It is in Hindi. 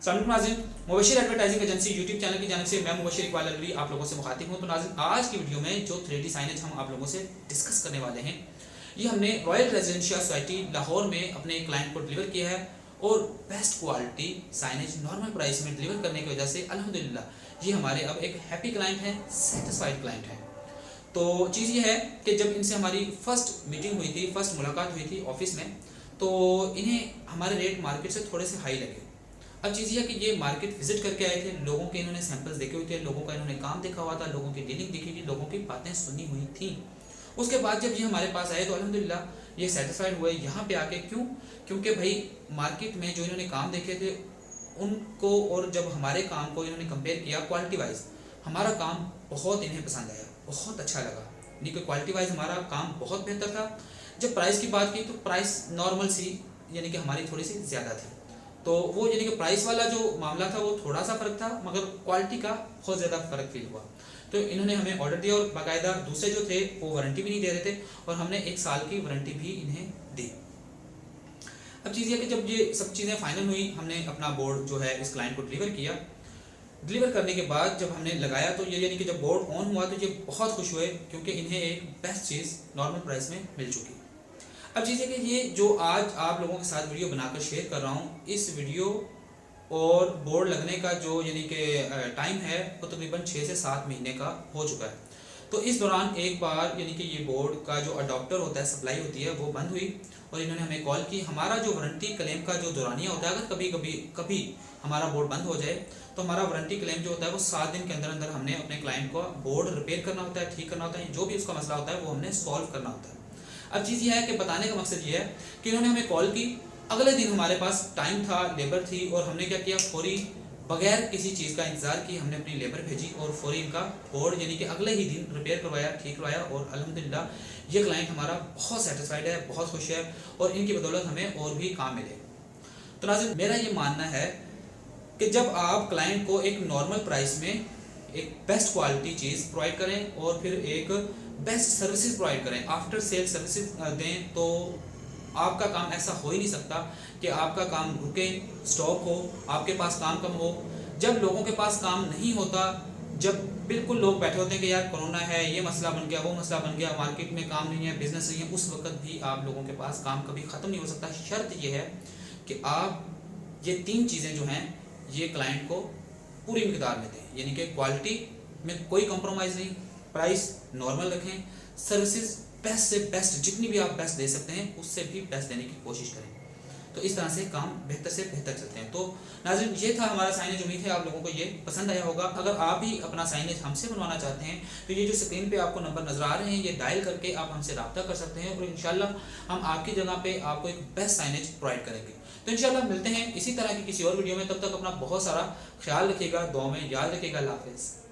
सलाम नाज़रीन, Mubashir advertising agency YouTube channel की जानिब से मैं मुबशिर इकबाल अलवी आप लोगों से मुखातिब हूँ। तो नाज़रीन, आज की वीडियो में जो 3D साइनेज हम आप लोगों से डिस्कस करने वाले हैं, ये हमने रॉयल रेजिडेंशियल सोसाइटी लाहौर में अपने क्लाइंट को डिलीवर किया है और best quality signage normal price में डिलीवर करने की वजह से अल्हम्दुलिल्लाह ये हमारे अब एक हैप्पी क्लाइंट हैं, सेटिस्फाइड क्लाइंट हैं। तो चीज़ ये है कि जब इनसे हमारी फर्स्ट मीटिंग हुई थी, फर्स्ट मुलाकात हुई थी ऑफिस में, तो इन्हें हमारे रेट मार्केट से थोड़े से हाई लगे। अब चीज़ ये है कि ये मार्केट विजिट करके आए थे, लोगों के इन्होंने सैंपल्स देखे हुए थे, लोगों का इन्होंने काम देखा हुआ था, लोगों की डीलिंग देखी थी, लोगों की बातें सुनी हुई थी। उसके बाद जब ये हमारे पास आए तो अल्हम्दुलिल्लाह ये सेटिस्फाइड हुए यहाँ पे आके। क्यों? क्योंकि भाई मार्केट में जो इन्होंने काम देखे थे उनको और जब हमारे काम को इन्होंने कंपेयर किया क्वालिटी वाइज, हमारा काम बहुत इन्हें पसंद आया, बहुत अच्छा लगा। यानी कि क्वालिटी वाइज हमारा काम बहुत बेहतर था। जब प्राइस की बात की तो प्राइस नॉर्मल सी, यानी कि हमारी थोड़ी सी ज़्यादा थी। तो वो यानी कि प्राइस वाला जो मामला था वो थोड़ा सा फ़र्क था, मगर क्वालिटी का बहुत ज़्यादा फ़र्क फील हुआ। तो इन्होंने हमें ऑर्डर दिया और बाकायदा दूसरे जो थे वो वारंटी भी नहीं दे रहे थे और हमने 1 साल की वारंटी भी इन्हें दी। अब चीज़ ये कि जब ये सब चीज़ें फाइनल हुई, हमने अपना बोर्ड जो है इस क्लाइंट को डिलीवर किया। डिलीवर करने के बाद जब हमने लगाया तो ये यानी कि जब बोर्ड ऑन हुआ तो ये बहुत खुश हुए, क्योंकि इन्हें एक बेस्ट चीज़ नॉर्मल प्राइस में मिल चुकी। अब चीज़ है कि ये जो आज आप लोगों के साथ वीडियो बनाकर शेयर कर रहा हूँ, इस वीडियो और बोर्ड लगने का जो यानी कि टाइम है वो तकरीबन 6 से 7 महीने का हो चुका है। तो इस दौरान एक बार यानी कि ये बोर्ड का जो अडॉप्टर होता है, सप्लाई होती है, वो बंद हुई और इन्होंने हमें कॉल की। हमारा जो वारंटी क्लेम का जो दौरानिया होता है, अगर कभी हमारा बोर्ड बंद हो जाए तो हमारा वारंटी क्लेम जो होता है वो 7 दिन के अंदर अंदर हमने अपने क्लाइंट को बोर्ड रिपेयर करना होता है, ठीक करना होता है, जो भी उसका मसला होता है वो हमने सॉल्व करना होता है। अब चीज़ ये है कि बताने का मकसद ये है कि इन्होंने हमें कॉल की, अगले दिन हमारे पास टाइम था, लेबर थी, और हमने क्या किया, फौरी बगैर किसी चीज़ का इंतज़ार किए हमने अपनी लेबर भेजी और फौरी इनका बोर्ड यानी कि अगले ही दिन रिपेयर करवाया, ठीक करवाया और अल्हम्दुलिल्लाह ये क्लाइंट हमारा बहुत सेटिस्फाइड है, बहुत खुश है और इनकी बदौलत हमें और भी काम मिले। तो नाज़रीन, मेरा ये मानना है कि जब आप क्लाइंट को एक नॉर्मल प्राइस में एक बेस्ट क्वालिटी चीज़ प्रोवाइड करें और फिर एक बेस्ट सर्विसेज प्रोवाइड करें, आफ्टर सेल सर्विसेज दें, तो आपका काम ऐसा हो ही नहीं सकता कि आपका काम रुके, स्टॉप हो, आपके पास काम कम हो। जब लोगों के पास काम नहीं होता, जब बिल्कुल लोग बैठे होते हैं कि यार कोरोना है, ये मसला बन गया, वो मसला बन गया, मार्केट में काम नहीं है, बिजनेस नहीं है, उस वक्त भी आप लोगों के पास काम कभी ख़त्म नहीं हो सकता। शर्त ये है कि आप ये 3 चीज़ें जो हैं ये क्लाइंट को पूरी मिकदार में दें, यानी कि क्वालिटी में कोई कॉम्प्रोमाइज़ नहीं, प्राइस नॉर्मल रखें, सर्विसेज बेस्ट से बेस्ट, जितनी भी आप बेस्ट दे सकते हैं उससे भी बेस्ट देने की कोशिश करें। तो इस तरह से काम बेहतर से बेहतर चलते हैं। तो नाज़रीन, ये था हमारा साइनेज। उम्मीद है आप लोगों को ये पसंद आया होगा। अगर आप भी अपना साइनेज हमसे बनवाना चाहते हैं तो ये जो स्क्रीन पे आपको नंबर नज़र आ रहे हैं, ये डायल करके आप हमसे रब्ता कर सकते हैं और इंशाल्लाह हम आपकी जगह पे आपको एक बेस्ट साइनेज प्रोवाइड करेंगे। तो इंशाल्लाह मिलते हैं इसी तरह की किसी और वीडियो में। तब तक अपना बहुत सारा ख्याल रखिएगा, दुआ में याद रखिएगा। अल्लाह हाफ़िज़।